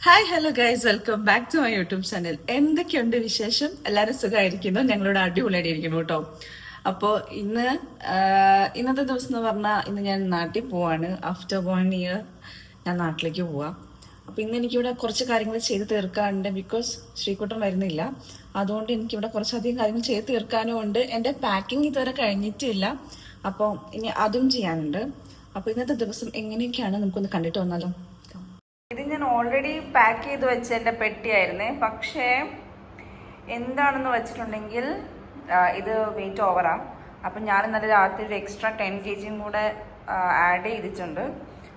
Hi hello guys, welcome back to my YouTube channel. എന്തൊക്കെയുണ്ട് വിശേഷം? എല്ലാവരും സുഖമായിരിക്കുന്നു. ഞങ്ങളോട് അടിപൊളിയായിട്ടിരിക്കുന്നു കേട്ടോ. അപ്പോൾ ഇന്നത്തെ ദിവസം എന്ന് പറഞ്ഞാൽ ഇന്ന് ഞാൻ നാട്ടിൽ പോവാണ്. ആഫ്റ്റർ 1 ഇയർ ഞാൻ നാട്ടിലേക്ക് പോവാം. അപ്പോൾ ഇന്ന് എനിക്കിവിടെ കുറച്ച് കാര്യങ്ങൾ ചെയ്ത് തീർക്കാനുണ്ട്. ബിക്കോസ് ശ്രീകുട്ടൻ വരുന്നില്ല, അതുകൊണ്ട് എനിക്കിവിടെ കുറച്ചധികം കാര്യങ്ങൾ ചെയ്ത് തീർക്കാനും ഉണ്ട്. എൻ്റെ പാക്കിംഗ് ഇതുവരെ കഴിഞ്ഞിട്ടില്ല, അപ്പോൾ ഇനി അതും ചെയ്യാനുണ്ട്. അപ്പോൾ ഇന്നത്തെ ദിവസം എങ്ങനെയൊക്കെയാണ് നമുക്കൊന്ന് കണ്ടിട്ട് വന്നാലോ. ഇത് ഞാൻ ഓൾറെഡി പാക്ക് ചെയ്ത് വെച്ച എൻ്റെ പെട്ടിയായിരുന്നേ. പക്ഷേ എന്താണെന്ന് വെച്ചിട്ടുണ്ടെങ്കിൽ ഇത് വെയിറ്റ് ഓവറാണ്. അപ്പം ഞാൻ ഇന്നലെ രാത്രി ഒരു എക്സ്ട്രാ 10 kg കൂടെ ആഡ് ചെയ്തിട്ടുണ്ട്.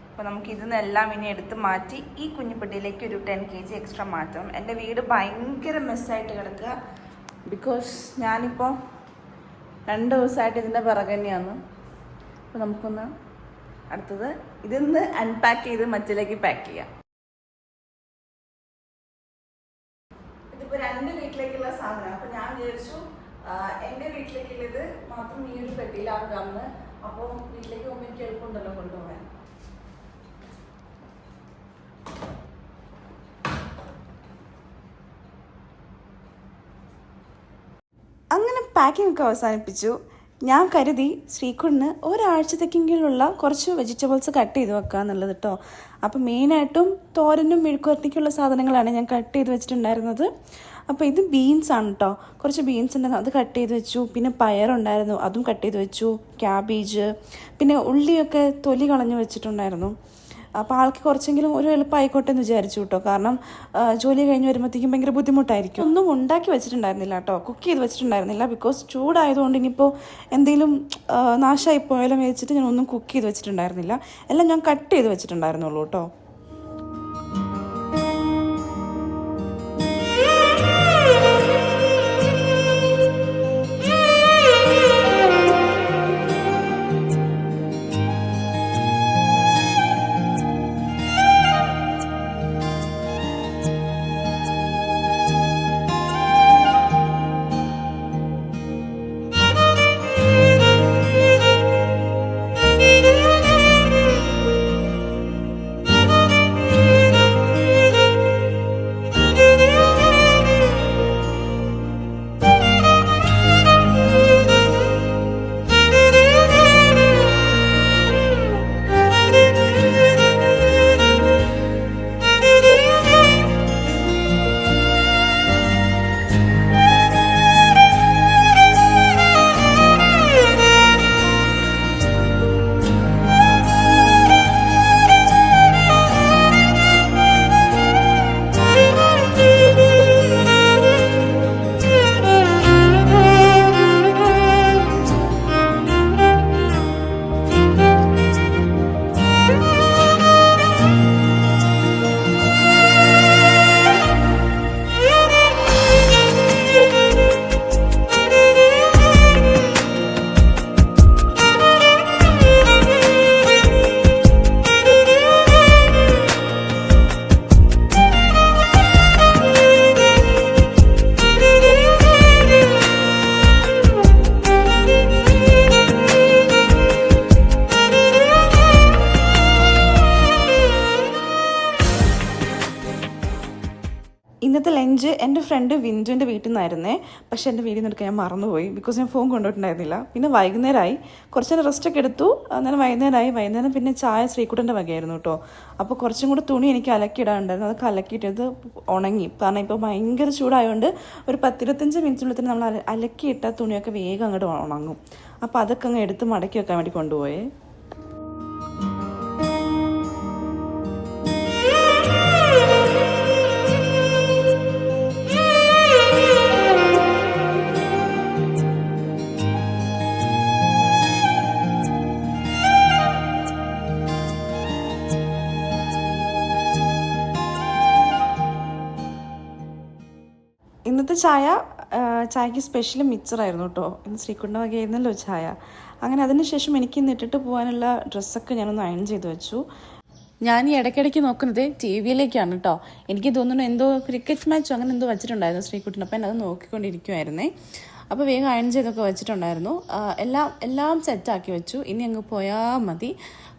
അപ്പോൾ നമുക്ക് ഇതിന്നെല്ലാം ഇനി എടുത്ത് മാറ്റി ഈ കുഞ്ഞിപ്പെട്ടിയിലേക്ക് ഒരു 10 kg എക്സ്ട്രാ മാറ്റണം. എൻ്റെ വീട് ഭയങ്കര മെസ്സായിട്ട് കിടക്കുക. ബിക്കോസ് ഞാനിപ്പോൾ 2 ദിവസമായിട്ട് ഇതിൻ്റെ പിറകെ തന്നെയാണ്. അപ്പോൾ നമുക്കൊന്ന് അടുത്തത് ഇതിന്ന് അൺപാക്ക് ചെയ്ത് മറ്റിലേക്ക് പാക്ക് ചെയ്യാം. ഇതിപ്പോൾ 2 വീട്ടിലേക്കുള്ള സാധനം. അപ്പോൾ ഞാൻ വിചാരിച്ചു എൻ്റെ വീട്ടിലേക്കുള്ളത് മാത്രം ഈ ഒരു പെട്ടിയിലാക്കാമെന്ന്. അപ്പോൾ വീട്ടിലേക്ക് പോകുമ്പോൾ എനിക്ക് എളുപ്പമുണ്ടല്ലോ കൊണ്ടുപോകാൻ. അങ്ങനെ പാക്കിംഗ് ഒക്കെ അവസാനിപ്പിച്ചു. ഞാൻ കരുതി ശ്രീകുട്ടിന് ഒരാഴ്ചത്തേക്കെങ്കിലുള്ള കുറച്ച് വെജിറ്റബിൾസ് കട്ട് ചെയ്ത് വെക്കുക എന്നുള്ളത് കേട്ടോ. അപ്പോൾ മെയിനായിട്ടും തോരനും മെഴുക്കുവരട്ടിക്കുള്ള സാധനങ്ങളാണ് ഞാൻ കട്ട് ചെയ്ത് വെച്ചിട്ടുണ്ടായിരുന്നത്. അപ്പോൾ ഇത് ബീൻസ് ആണ് കേട്ടോ. കുറച്ച് ബീൻസ് ഉണ്ടായിരുന്നു, അത് കട്ട് ചെയ്ത് വെച്ചു. പിന്നെ പയറുണ്ടായിരുന്നു, അതും കട്ട് ചെയ്ത് വെച്ചു. ക്യാബേജ്, പിന്നെ ഉള്ളിയൊക്കെ തൊലി കളഞ്ഞ് വെച്ചിട്ടുണ്ടായിരുന്നു. അപ്പോൾ ആൾക്ക് കുറച്ചെങ്കിലും ഒരു എളുപ്പമായിക്കോട്ടെ എന്ന് വിചാരിച്ചു കേട്ടോ. കാരണം ജോലി കഴിഞ്ഞ് വരുമ്പോഴത്തേക്കും ഭയങ്കര ബുദ്ധിമുട്ടായിരിക്കും. ഒന്നും ഉണ്ടാക്കി വെച്ചിട്ടുണ്ടായിരുന്നില്ല കേട്ടോ, കുക്ക് ചെയ്ത് വെച്ചിട്ടുണ്ടായിരുന്നില്ല. ബിക്കോസ് ചൂടായതുകൊണ്ട് ഇനിയിപ്പോൾ എന്തെങ്കിലും നാശമായി പോയാലും വെച്ചിട്ട് ഞാൻ ഒന്നും കുക്ക് ചെയ്ത് വെച്ചിട്ടുണ്ടായിരുന്നില്ല. എല്ലാം ഞാൻ കട്ട് ചെയ്ത് വെച്ചിട്ടുണ്ടായിരുന്നുള്ളൂ കേട്ടോ. ഇന്നത്തെ ലഞ്ച് എൻ്റെ ഫ്രണ്ട് വിൻജുവിൻ്റെ വീട്ടിൽ നിന്നായിരുന്നേ. പക്ഷേ എൻ്റെ വീട്ടിൽ നിന്ന് എടുക്കാൻ ഞാൻ മറന്നുപോയി. ബിക്കോസ് ഞാൻ ഫോൺ കൊണ്ടുപോയിട്ടുണ്ടായിരുന്നില്ല. പിന്നെ വൈകുന്നേരമായി, കുറച്ച് നേരം റെസ്റ്റൊക്കെ എടുത്തു. അന്നേരം വൈകുന്നേരം പിന്നെ ചായ ശ്രീകുട്ടൻ്റെ വകയായിരുന്നു കേട്ടോ. അപ്പോൾ കുറച്ചും കൂടെ തുണി എനിക്ക് അലക്കിയിടാനുണ്ടായിരുന്നു. അതൊക്കെ അലക്കിയിട്ടത് ഉണങ്ങി. കാരണം ഇപ്പോൾ ഭയങ്കര ചൂടായതുകൊണ്ട് ഒരു 10-25 മിനിറ്റിനുള്ളിൽ തന്നെ നമ്മൾ അലക്കിയിട്ട തുണിയൊക്കെ വേഗം അങ്ങോട്ട് ഉണങ്ങും. അപ്പോൾ അതൊക്കെ അങ്ങ് എടുത്ത് മടക്കി വെക്കാൻ വേണ്ടി കൊണ്ടുപോയേ. ഇന്നത്തെ ചായക്ക് സ്പെഷ്യൽ മിക്സറായിരുന്നു കേട്ടോ. ഇന്ന് ശ്രീകുട്ടൻ്റെ വകയായിരുന്നല്ലോ ചായ. അങ്ങനെ അതിനുശേഷം എനിക്ക് ഇന്ന് ഇട്ടിട്ട് പോകാനുള്ള ഡ്രസ്സൊക്കെ ഞാനൊന്ന് അയൺ ചെയ്ത് വെച്ചു. ഞാൻ ഈ ഇടയ്ക്കിടയ്ക്ക് നോക്കുന്നത് ടി വിയിലേക്കാണ് കേട്ടോ. എനിക്ക് തോന്നുന്നു എന്തോ ക്രിക്കറ്റ് മാച്ചോ അങ്ങനെ എന്തോ വെച്ചിട്ടുണ്ടായിരുന്നു ശ്രീകുട്ടൻ. അപ്പം എന്നെ അത് നോക്കിക്കൊണ്ടിരിക്കുമായിരുന്നേ. അപ്പോൾ വേഗം അയൺ ചെയ്തൊക്കെ വെച്ചിട്ടുണ്ടായിരുന്നു. എല്ലാം സെറ്റാക്കി വെച്ചു. ഇനി അങ്ങ് പോയാൽ മതി.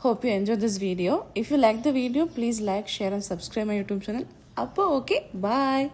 Hope you enjoyed this video. If you like the video, please like, share and subscribe my YouTube channel. Appo okay, bye.